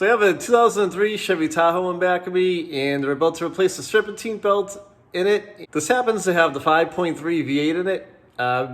So I have a 2003 Chevy Tahoe in back of me, and they're about to replace the Serpentine belt in it. This happens to have the 5.3 V8 in it.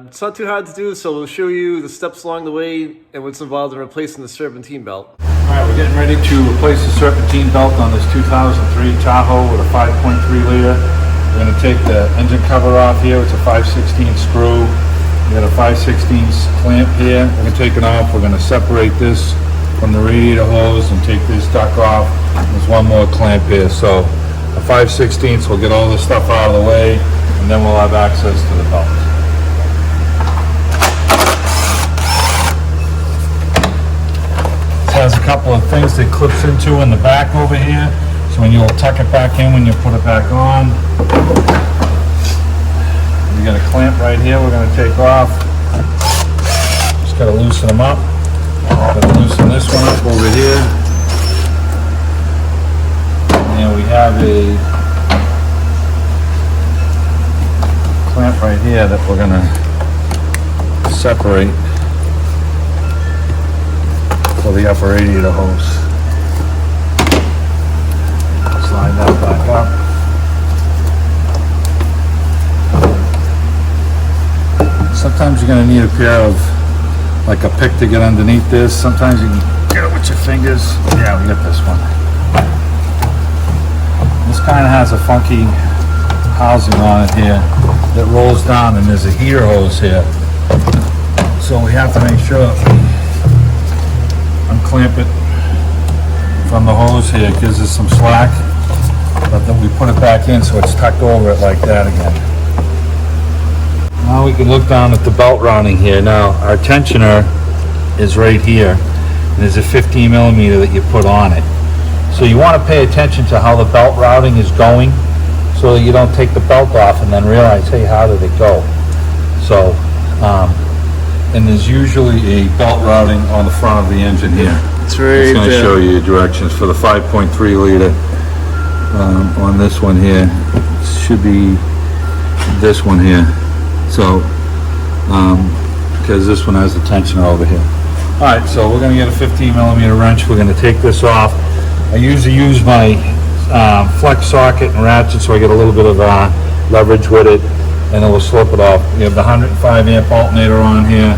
It's not too hard to do, so we'll show you the steps along the way and what's involved in replacing the Serpentine belt. Alright, we're getting ready to replace the Serpentine belt on this 2003 Tahoe with a 5.3 liter. We're going to take the engine cover off here. It's a 5/16 screw. We got a 5/16 clamp here. We're going to take it off. We're going to separate this from the radiator hose and take this duct off. There's one more clamp here. So a 5/16 will get all this stuff out of the way, and then we'll have access to the belt. Has a couple of things that clips into in the back over here, so when you'll tuck it back in when you put it back on. We got a clamp right here we're going to take off. Just got to loosen them up. Got to loosen this one up over here, and we have a clamp right here that we're going to separate for the upper radiator hose. Slide that back up. Sometimes you're going to need a pair of, like a pick to get underneath this. Sometimes you can get it with your fingers. Yeah, we got this one. This kind of has a funky housing on it here that rolls down, and there's a heater hose here. So we have to make sure unclamp it from the hose here. It gives us some slack, but then we put it back in so it's tucked over it like that again. Now we can look down at the belt routing here. Now our tensioner is right here, and there's a 15 millimeter that you put on it. So you want to pay attention to how the belt routing is going, so that you don't take the belt off and then realize, hey, how did it go? So and there's usually a belt routing on the front of the engine here. It's right going to show you directions for the 5.3 liter on this one here. It should be this one here. So, because this one has the tensioner over here. Alright, so we're going to get a 15 millimeter wrench. We're going to take this off. I usually use my flex socket and ratchet so I get a little bit of leverage with it, and then we'll slip it off. We have the 105 amp alternator on here.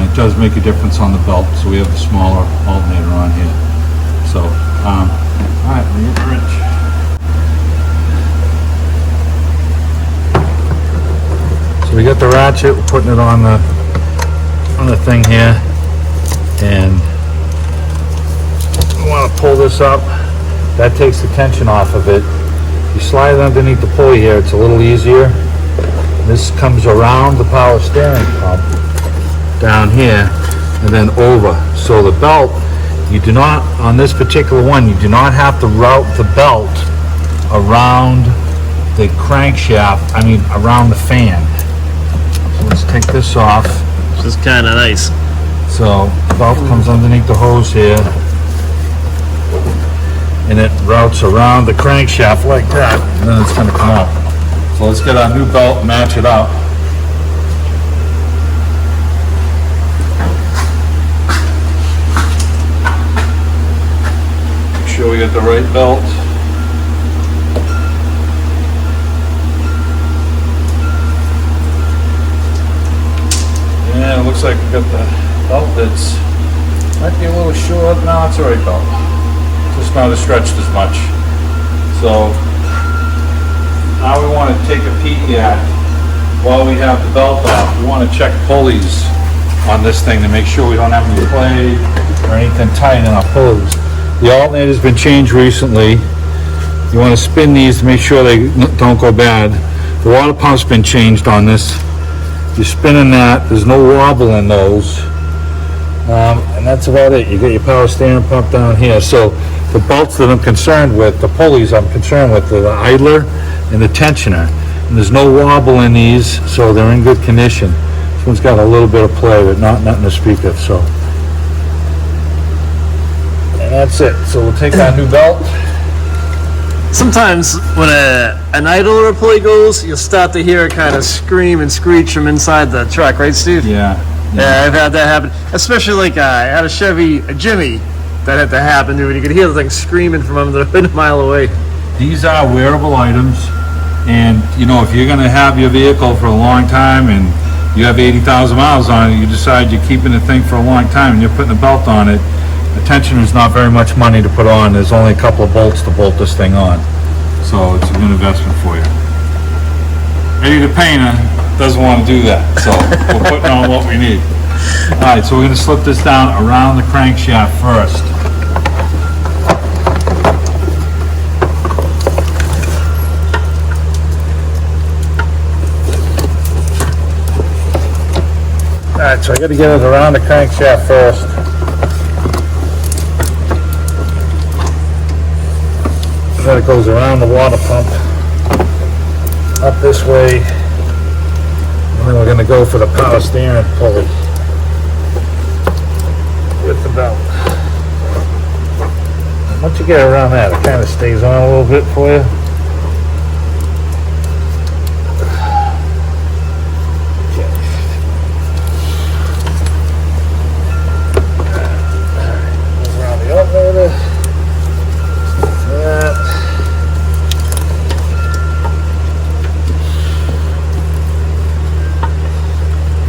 It does make a difference on the belt, so we have the smaller alternator on here. So, alright, we get the wrench. So we got the ratchet, we're putting it on the thing here, and we want to pull this up. That takes the tension off of it. You slide it underneath the pulley here, it's a little easier. This comes around the power steering pump down here and then over. So the belt, you do not, on this particular one, you do not have to route the belt around the crankshaft, around the fan. So let's take this off. This is kind of nice. So the belt comes underneath the hose here, and it routes around the crankshaft like that, and then it's going to come up. So let's get our new belt and match it up. Make sure we get the right belt. Yeah, it looks like we got the belt that's might be a little short. No, it's the right belt. Just not as stretched as much. So now we want to take a peek at, while we have the belt off, we want to check pulleys on this thing to make sure we don't have any play or anything tight in our pulleys. The alternator's been changed recently. You want to spin these to make sure they don't go bad. The water pump's been changed on this. You're spinning that, there's no wobble in those. And that's about it. You got your power steering pump down here. So the bolts that I'm concerned with, the pulleys I'm concerned with, are the idler and the tensioner. And there's no wobble in these, so they're in good condition. This one's got a little bit of play, but nothing to speak of. So, and that's it. So we'll take our new belt. Sometimes when an idler pulley goes, you'll start to hear it kind of scream and screech from inside the truck, right, Steve? Yeah. Yeah, I've had that happen. Especially like I had a Chevy, a Jimmy, that had to happen, dude. You could hear the thing screaming from under a mile away. These are wearable items, and you know, if you're going to have your vehicle for a long time and you have 80,000 miles on it, you decide you're keeping the thing for a long time and you're putting a belt on it, the tensioner is not very much money to put on. There's only a couple of bolts to bolt this thing on, so it's a good investment for you. Eddie the painter doesn't want to do that, so we're putting on what we need. All right, so we're going to slip this down around the crankshaft first. All right, so I got to get it around the crankshaft first. And then it goes around the water pump, up this way, and then we're going to go for the power steering pulley with the belt. And once you get around that, it kind of stays on a little bit for you.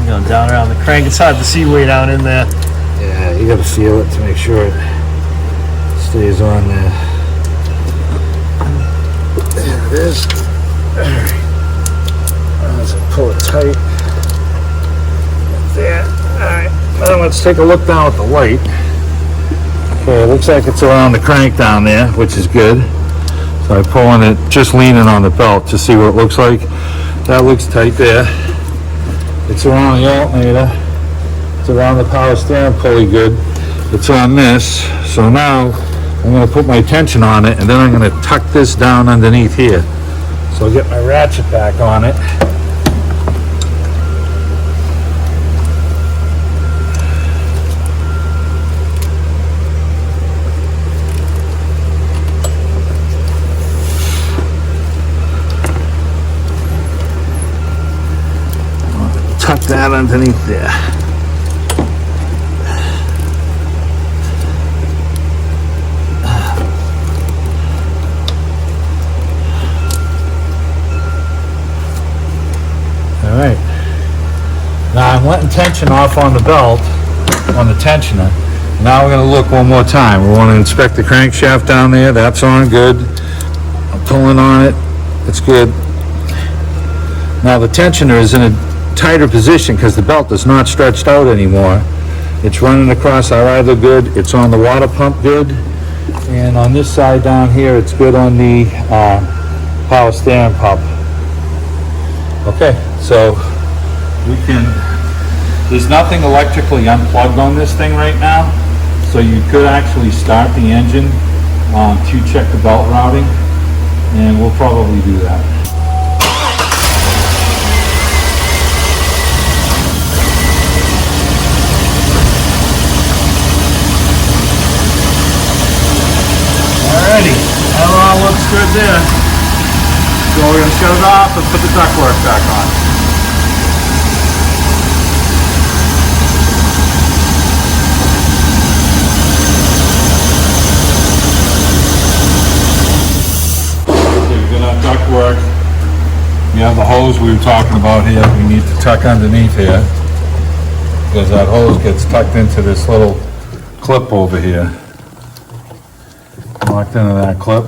Going down around the crank. It's hard to see way down in there. Yeah, you gotta feel it to make sure it stays on there. There it is. Alright. Let's pull it tight. Like that. Alright. Now let's take a look down at the light. Okay, it looks like it's around the crank down there, which is good. So I'm pulling it, just leaning on the belt to see what it looks like. That looks tight there. It's around the alternator. It's around the power steering pulley good. It's on this. So now I'm going to put my tension on it, and then I'm going to tuck this down underneath here. So I'll get my ratchet back on it. Tuck that underneath there. All right. Now I'm letting tension off on the belt, on the tensioner. Now we're going to look one more time. We want to inspect the crankshaft down there. That's on good. I'm pulling on it. It's good. Now the tensioner is in a tighter position because the belt is not stretched out anymore. It's running across our idler good. It's on the water pump good. And on this side down here, it's good on the power steering pump. Okay, so we can, there's nothing electrically unplugged on this thing right now. So you could actually start the engine to check the belt routing, and we'll probably do that. Alrighty, that all looks good there. So we're going to shut it off and put the ductwork back on. Okay, we've got our ductwork. We have the hose we were talking about here. We need to tuck underneath here because that hose gets tucked into this little clip over here. Locked into that clip.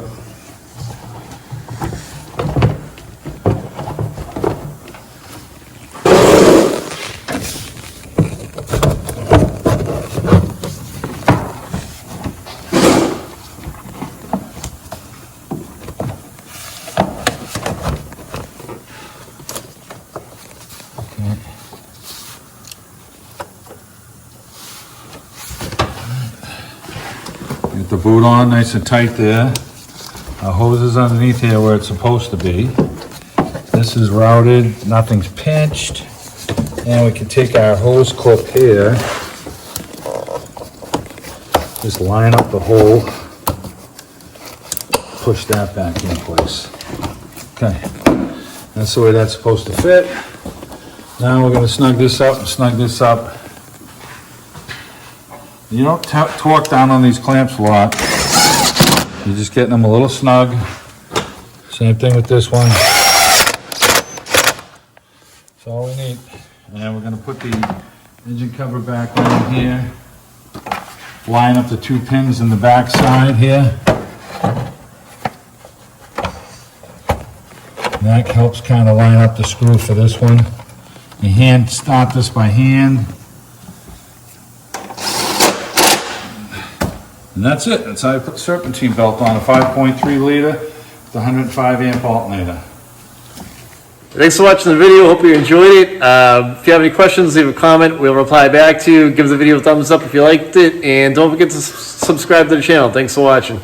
Get the boot on nice and tight there. Our hose is underneath here where it's supposed to be. This is routed, nothing's pinched. And we can take our hose clip here, just line up the hole, push that back in place. Okay, that's the way that's supposed to fit. Now we're going to snug this up and snug this up. You don't torque down on these clamps a lot. You're just getting them a little snug. Same thing with this one. That's all we need. And then we're gonna put the engine cover back on here. Line up the 2 pins in the back side here. And that helps kind of line up the screw for this one. You start this by hand. And that's it. That's how you put the serpentine belt on a 5.3 liter with 105 amp alternator. Thanks for watching the video. Hope you enjoyed it. If you have any questions, leave a comment. We'll reply back to you. Give the video a thumbs up if you liked it. And don't forget to subscribe to the channel. Thanks for watching.